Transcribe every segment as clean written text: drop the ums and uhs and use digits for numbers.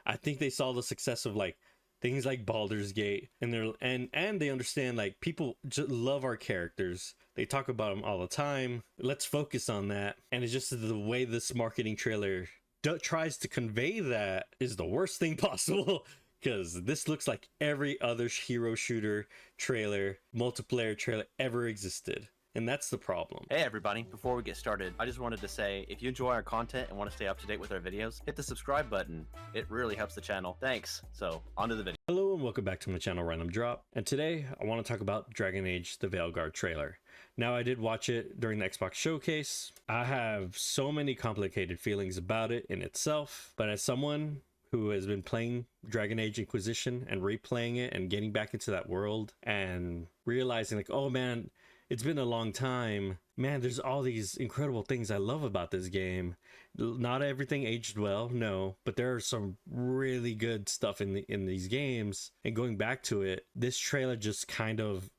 I think they saw the success of like things like Baldur's Gate, and they understand like people just love our characters. They talk about them all the time. Let's focus on that. And it's just the way this marketing trailer tries to convey that is the worst thing possible. Because this looks like every other hero shooter trailer, multiplayer trailer ever existed. And that's the problem. Hey everybody, before we get started, I just wanted to say, if you enjoy our content and want to stay up to date with our videos, hit the subscribe button. It really helps the channel. Thanks. So, on to the video. Hello and welcome back to my channel, Random Drop. And today, I want to talk about Dragon Age, the Veilguard trailer. Now, I did watch it during the Xbox showcase. I have so many complicated feelings about it in itself, but as someone who has been playing Dragon Age Inquisition and replaying it and getting back into that world and realizing like, oh man, it's been a long time. Man, there's all these incredible things I love about this game. Not everything aged well, no, but there are some really good stuff in these games. And going back to it, this trailer just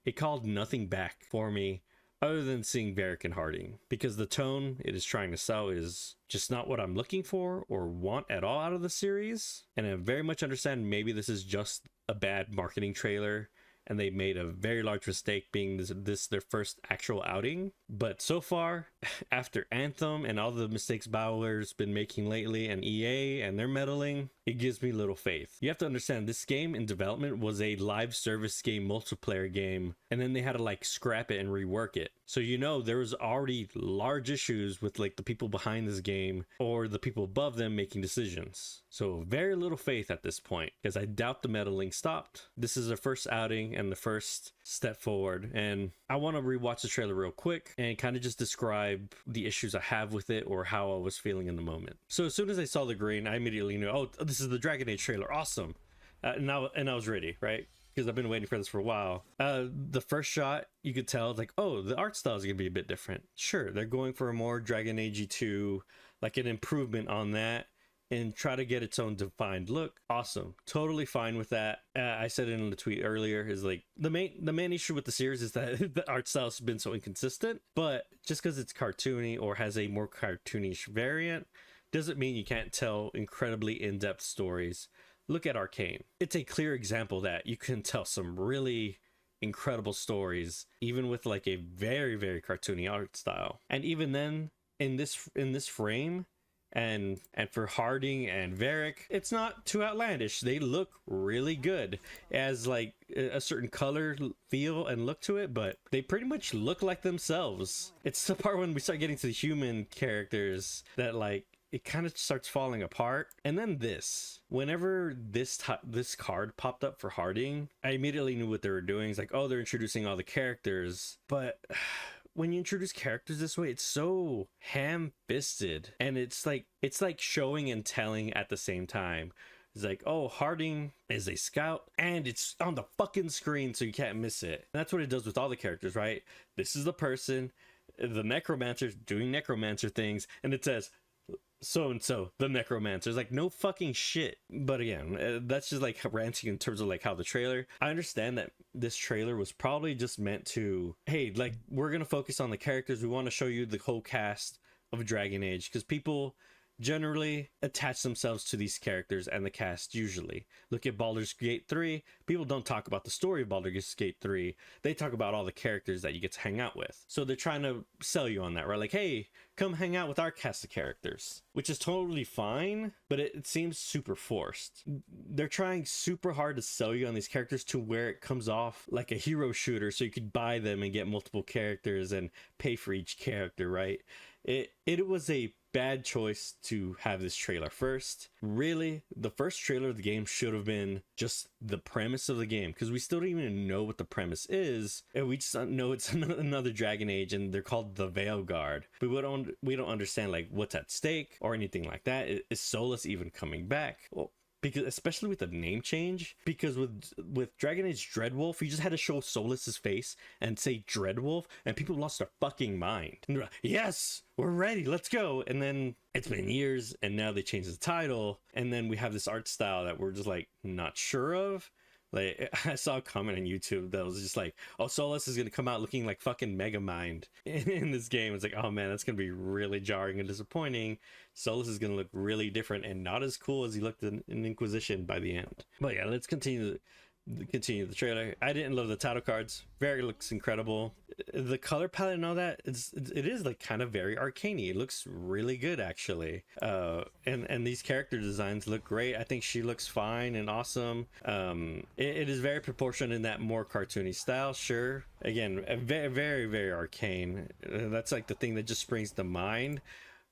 it called nothing back for me other than seeing Veilguard and Harding, because the tone it is trying to sell is just not what I'm looking for or want at all out of the series. And I very much understand maybe this is just a bad marketing trailer and they made a very large mistake being this their first actual outing. But so far, after Anthem and all the mistakes BioWare's been making lately and EA and their meddling, it gives me little faith. You have to understand, this game in development was a live service game, multiplayer game, and then they had to like scrap it and rework it. So you know there was already large issues with like the people behind this game or the people above them making decisions. So very little faith at this point, because I doubt the meddling stopped. This is their first outing and the first step forward, and I want to rewatch the trailer real quick and kind of just describe the issues I have with it or how I was feeling in the moment. So as soon as I saw the green, I immediately knew, oh, this is the Dragon Age trailer, awesome. And I was ready, right? Because I've been waiting for this for a while. The first shot, you could tell, like, oh, the art style is gonna be a bit different. Sure, they're going for a more Dragon Age 2, like an improvement on that, and try to get its own defined look. Awesome, totally fine with that. I said it in the tweet earlier, is like the main issue with the series is that the art style has been so inconsistent. But just because it's cartoony or has a more cartoonish variant doesn't mean you can't tell incredibly in-depth stories. Look at Arcane. It's a clear example that you can tell some really incredible stories even with like a very, very cartoony art style. And even then, in this frame, and for Harding and Veilguard, it's not too outlandish. They look really good as like a certain color feel and look to it, but they pretty much look like themselves. It's the part when we start getting to the human characters that like it kind of starts falling apart. And then whenever this card popped up for Harding, I immediately knew what they were doing. It's like, oh, they're introducing all the characters, but when you introduce characters this way, it's so ham-fisted, and it's like showing and telling at the same time. It's like, oh, Harding is a scout, and it's on the fucking screen, so you can't miss it. And that's what it does with all the characters, right? This is the person, the necromancer's doing necromancer things, and it says so-and-so, the necromancer. It's like, no fucking shit. But again, that's just like ranting in terms of like how the trailer, I understand that this trailer was probably just meant to, hey, like, we're gonna focus on the characters, we want to show you the whole cast of Dragon Age, because people generally attach themselves to these characters and the cast. Usually look at Baldur's Gate 3, people don't talk about the story of Baldur's Gate 3, they talk about all the characters that you get to hang out with. So they're trying to sell you on that, right? Like, hey, come hang out with our cast of characters, which is totally fine, but it seems super forced. They're trying super hard to sell you on these characters to where it comes off like a hero shooter, so you could buy them and get multiple characters and pay for each character, right? It was a bad choice to have this trailer first. Really, the first trailer of the game should have been just the premise of the game, because we still don't even know what the premise is, and we just know it's another Dragon Age, and they're called the Veilguard. But we don't understand like what's at stake or anything like that. Is Solus even coming back? Well, because especially with the name change, because with Dragon Age Dreadwolf, you just had to show Solus's face and say Dreadwolf, and people lost their fucking mind. And they're like, yes, we're ready, let's go. And then it's been years, and now they changed the title, and then we have this art style that we're just like not sure of. Like, I saw a comment on YouTube that was just like, oh, Solus is gonna come out looking like fucking Megamind in this game. It's like, oh man, that's gonna be really jarring and disappointing. Solus is gonna look really different and not as cool as he looked in Inquisition by the end. But yeah, let's continue the trailer. I didn't love the title cards. Very looks incredible. The color palette and all that, it is like kind of very arcane-y. It looks really good actually. And these character designs look great. I think she looks fine and awesome. It is very proportioned in that more cartoony style, sure. Again, very, very, very arcane. That's like the thing that just springs to mind.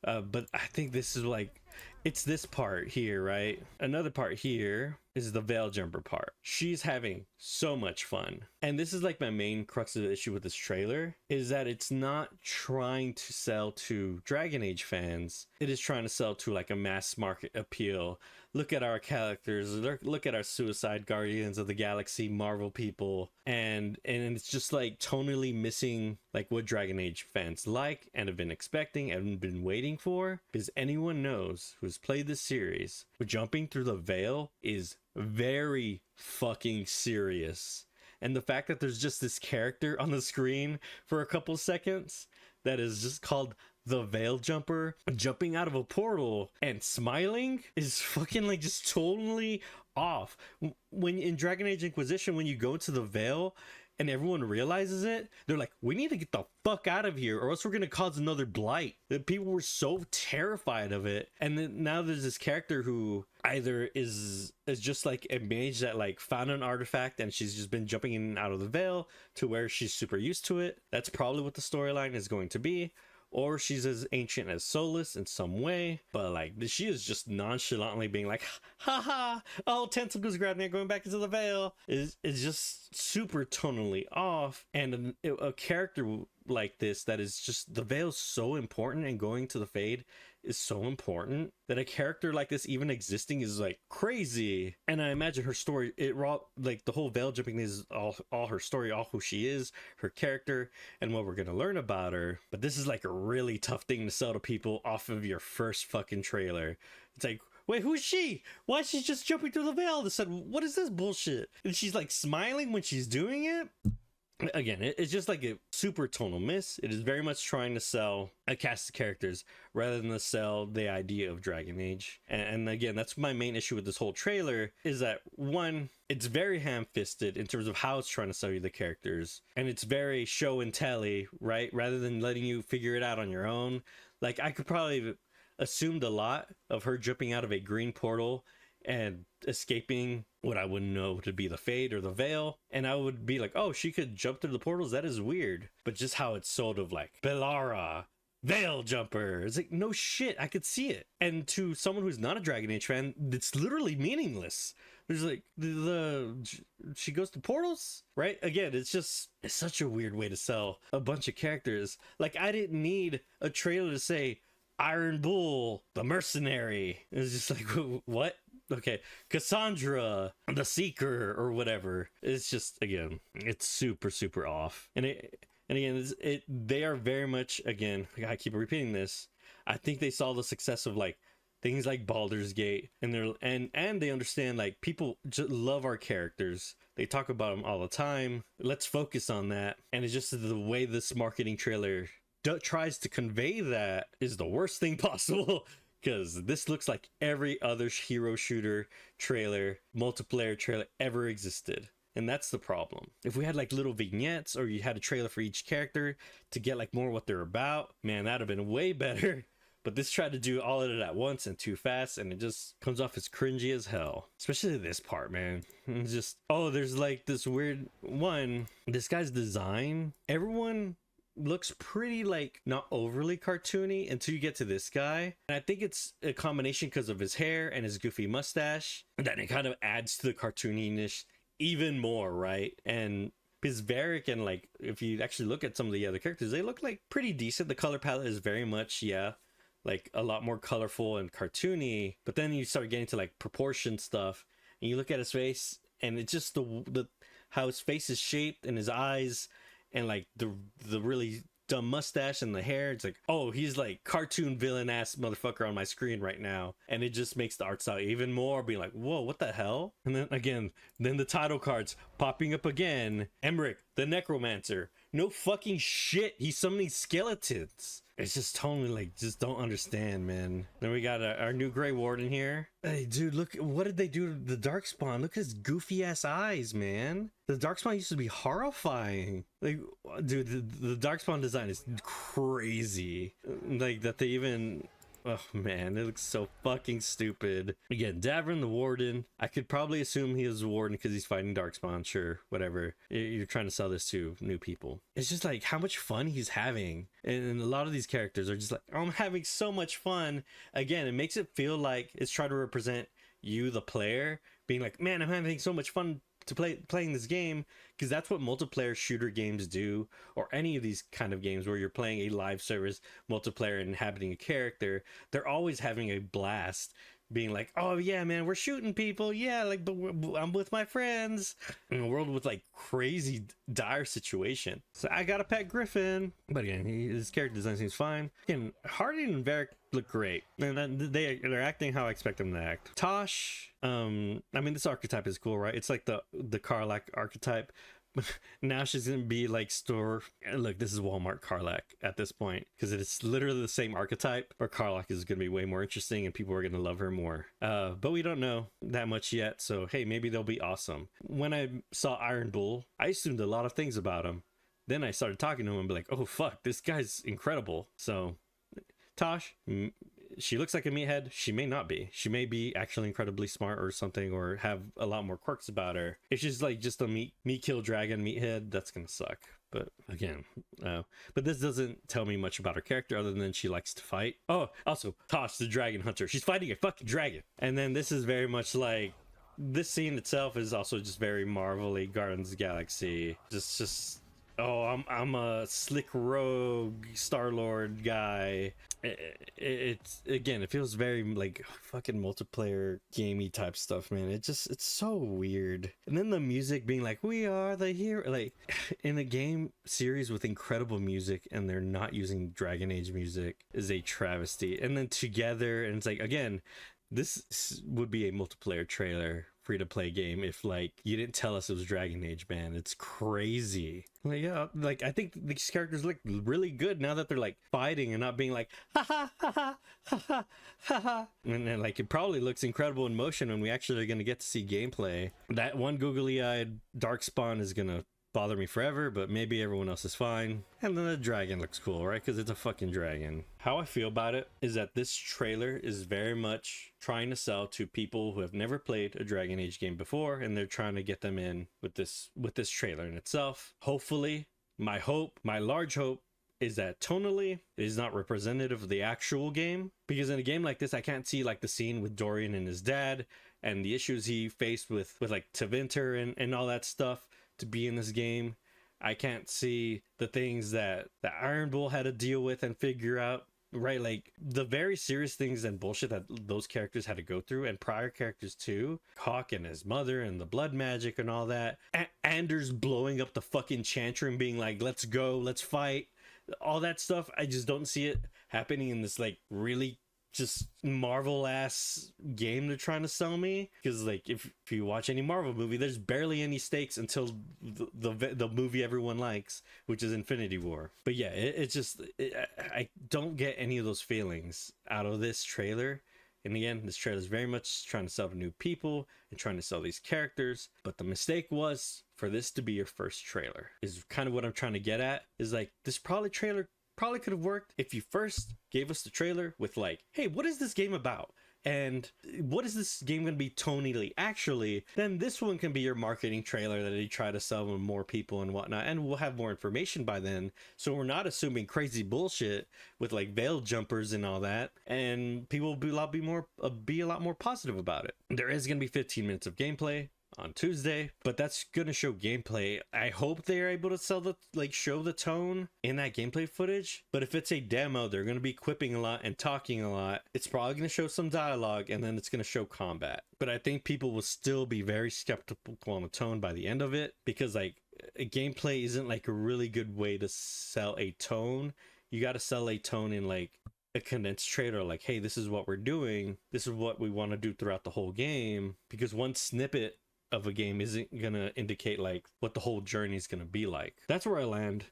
But I think this is like, it's this part here, right? Another part here is the veil jumper part. She's having so much fun. And this is like my main crux of the issue with this trailer, is that it's not trying to sell to Dragon Age fans. It is trying to sell to like a mass market appeal. Look at our characters, look at our Suicide Guardians of the Galaxy Marvel people, and it's just like tonally missing like what Dragon Age fans like and have been expecting and been waiting for. Because anyone knows who's played this series, jumping through the veil is very fucking serious. And the fact that there's just this character on the screen for a couple seconds that is just called the Veil Jumper, jumping out of a portal and smiling, is fucking like just totally off. When in Dragon Age Inquisition, when you go into the veil and everyone realizes it, they're like, we need to get the fuck out of here or else we're gonna cause another blight. The people were so terrified of it. And then now there's this character who either is just like a mage that like found an artifact and she's just been jumping in and out of the veil to where she's super used to it. That's probably what the storyline is going to be. Or she's as ancient as Solus in some way, but like she is just nonchalantly being like, haha, oh, tentacles grabbed me, going back into the veil. Is just super tonally off. And a character like this that is just, the veil's so important and going to the Fade is so important that a character like this even existing is like crazy. And I imagine her story, like the whole veil jumping is all her story, all who she is, her character, and what we're gonna learn about her. But this is like a really tough thing to sell to people off of your first fucking trailer. It's like, wait, who's she? Why is she just jumping through the veil all of a sudden? What is this bullshit? And she's like smiling when she's doing it. Again, it's just like a super tonal miss. It is very much trying to sell a cast of characters rather than to sell the idea of Dragon Age. And again, that's my main issue with this whole trailer, is that one, it's very ham-fisted in terms of how it's trying to sell you the characters. And it's very show and telly, right? Rather than letting you figure it out on your own. Like, I could probably assumed a lot of her jumping out of a green portal and escaping what I wouldn't know to be the Fade or the Veil, and I would be like, oh, she could jump through the portals, that is weird. But just how it's sort of like Bellara, Veil Jumper, it's like, no shit, I could see it. And to someone who's not a Dragon Age fan, it's literally meaningless. There's like she goes to portals, right? Again, it's such a weird way to sell a bunch of characters. Like, I didn't need a trailer to say Iron Bull, the mercenary. It was just like, what? Okay, Cassandra, the Seeker, or whatever. It's just, again, it's super, super off. And again, they are very much, again, I keep repeating this, I think they saw the success of like things like Baldur's Gate, and they understand like people just love our characters. They talk about them all the time. Let's focus on that. And it's just the way this marketing trailer tries to convey that is the worst thing possible. Because this looks like every other hero shooter trailer, multiplayer trailer ever existed. And that's the problem. If we had like little vignettes, or you had a trailer for each character to get like more what they're about, man, that'd have been way better. But this tried to do all of it at once and too fast, and it just comes off as cringy as hell. Especially this part, man. It's just, oh, there's like this weird one. This guy's design, everyone looks pretty like not overly cartoony until you get to this guy. And I think it's a combination because of his hair and his goofy mustache that it kind of adds to the cartooniness even more, right? And his Varric, and like if you actually look at some of the other characters, they look like pretty decent. The color palette is very much, yeah, like a lot more colorful and cartoony. But then you start getting to like proportion stuff, and you look at his face, and it's just the how his face is shaped and his eyes, and like the really dumb mustache and the hair. It's like, oh, he's like cartoon villain ass motherfucker on my screen right now. And it just makes the art style even more be like, whoa, what the hell? And then again, then the title cards popping up again. Emmerich, the necromancer. No fucking shit. He's summoning skeletons. It's just totally like, just don't understand, man. Then we got our new Grey Warden here. Hey, dude, look, what did they do to the Darkspawn? Look at his goofy ass eyes, man. The Darkspawn used to be horrifying. Like, dude, the Darkspawn design is crazy. Like, that they even... Oh man, it looks so fucking stupid. Again, Davrin the Warden. I could probably assume he is a Warden because he's fighting Darkspawn. Sure, whatever. You're trying to sell this to new people. It's just like how much fun he's having. And a lot of these characters are just like, oh, I'm having so much fun. Again, it makes it feel like it's trying to represent you, the player, being like, man, I'm having so much fun to playing this game, because that's what multiplayer shooter games do, or any of these kind of games where you're playing a live service multiplayer and inhabiting a character. They're always having a blast, being like, oh yeah, man, we're shooting people, yeah, like, but I'm with my friends in a world with like crazy dire situation. So I got a pet Griffin, but again, his character design seems fine. Again, Harding and Varric look great, and they're acting how I expect them to act. Tosh, I mean, this archetype is cool, right? It's like the Karlach archetype. Now she's gonna be like look, this is Walmart Karlach at this point, because it's literally the same archetype, or Karlach is gonna be way more interesting and people are gonna love her more, but we don't know that much yet, so hey, maybe they'll be awesome. When I saw Iron Bull, I assumed a lot of things about him. Then I started talking to him and be like, oh fuck, this guy's incredible. So Tosh, she looks like a meathead. She may not be. She may be actually incredibly smart or something, or have a lot more quirks about her. If she's like just a meat kill dragon meathead, that's gonna suck. But again, but this doesn't tell me much about her character other than she likes to fight. Oh, also Tosh, the dragon hunter. She's fighting a fucking dragon. And then this is very much like, this scene itself is also just very Marvel-y, Guardians of the Galaxy. Just oh, I'm a slick rogue Star-Lord guy. It's again, it feels very like fucking multiplayer gamey type stuff, man. It's so weird. And then the music being like, we are the hero, like in a game series with incredible music, and they're not using Dragon Age music is a travesty. And then together, and it's like, again, this would be a multiplayer trailer, free to play game, if like you didn't tell us it was Dragon Age, man. It's crazy. Like, yeah, like I think these characters look really good now that they're like fighting and not being like ha ha ha ha ha ha ha ha. And then like it probably looks incredible in motion when we actually are gonna get to see gameplay. That one googly-eyed Darkspawn is gonna bother me forever, but maybe everyone else is fine. And then the dragon looks cool, right? Because it's a fucking dragon. How I feel about it is that this trailer is very much trying to sell to people who have never played a Dragon Age game before, and they're trying to get them in with this trailer in itself. Hopefully, my large hope is that tonally it is not representative of the actual game, because in a game like this I can't see like the scene with Dorian and his dad and the issues he faced with like Tevinter and all that stuff to be in this game. I can't see the things that the Iron Bull had to deal with and figure out, right? Like the very serious things and bullshit that those characters had to go through, and prior characters too. Hawk and his mother and the blood magic and all that. Anders blowing up the fucking Chantry, being like, let's go, let's fight. All that stuff, I just don't see it happening in this like really just Marvel ass game they're trying to sell me. Because like if you watch any Marvel movie, there's barely any stakes until the movie everyone likes, which is Infinity War. But yeah, I don't get any of those feelings out of this trailer. And again, this trailer is very much trying to sell to new people and trying to sell these characters. But the mistake was for this to be your first trailer, is kind of what I'm trying to get at. Is like, this trailer probably could have worked if you first gave us the trailer with like, hey, what is this game about? And what is this game going to be tonally? Actually, then this one can be your marketing trailer that you try to sell to more people and whatnot. And we'll have more information by then. So we're not assuming crazy bullshit with like veil jumpers and all that. And people will be a lot more positive about it. There is going to be 15 minutes of gameplay on Tuesday, but that's gonna show gameplay. I hope they're able to show the tone in that gameplay footage. But if it's a demo, they're gonna be quipping a lot and talking a lot. It's probably gonna show some dialogue, and then it's gonna show combat. But I think people will still be very skeptical on the tone by the end of it, because like, gameplay isn't like a really good way to sell a tone. You got to sell a tone in like a condensed trailer, like, hey, this is what we're doing, this is what we want to do throughout the whole game, because one snippet of a game isn't gonna indicate like what the whole journey is gonna be like. That's where I land.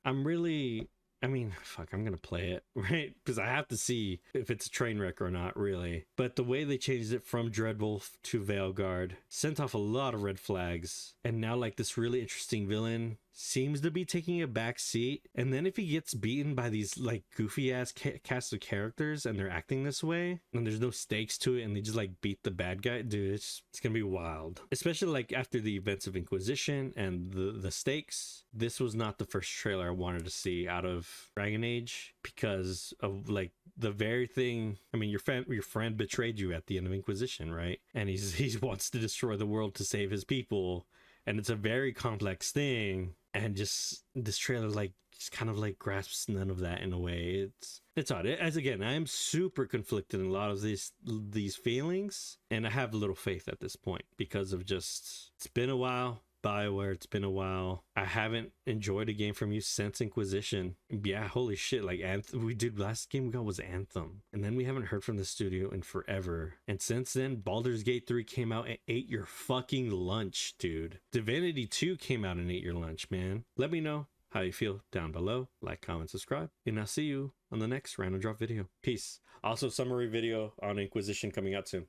I mean, fuck, I'm gonna play it, right? Because I have to see if it's a train wreck or not, really. But the way they changed it from Dreadwolf to Veilguard sent off a lot of red flags. And now, like, this really interesting villain seems to be taking a back seat. And then if he gets beaten by these, like, goofy-ass cast of characters and they're acting this way, and there's no stakes to it, and they just, like, beat the bad guy, dude, it's gonna be wild. Especially, like, after the events of Inquisition and the stakes. This was not the first trailer I wanted to see out of Dragon Age, because of like the very thing. I mean, your friend betrayed you at the end of Inquisition, right? And he wants to destroy the world to save his people, and it's a very complex thing. And just this trailer like just kind of like grasps none of that in a way. It's odd. As again, I am super conflicted in a lot of these feelings, and I have little faith at this point because of just, it's been a while. BioWare, it's been a while. I haven't enjoyed a game from you since Inquisition. Yeah, holy shit, like Anthem, last game we got was Anthem, and then we haven't heard from the studio in forever. And since then, Baldur's Gate 3 came out and ate your fucking lunch, dude. Divinity 2 came out and ate your lunch, man. Let me know how you feel down below. Like, comment, subscribe, and I'll see you on the next random drop video. Peace. Also, summary video on Inquisition coming out soon.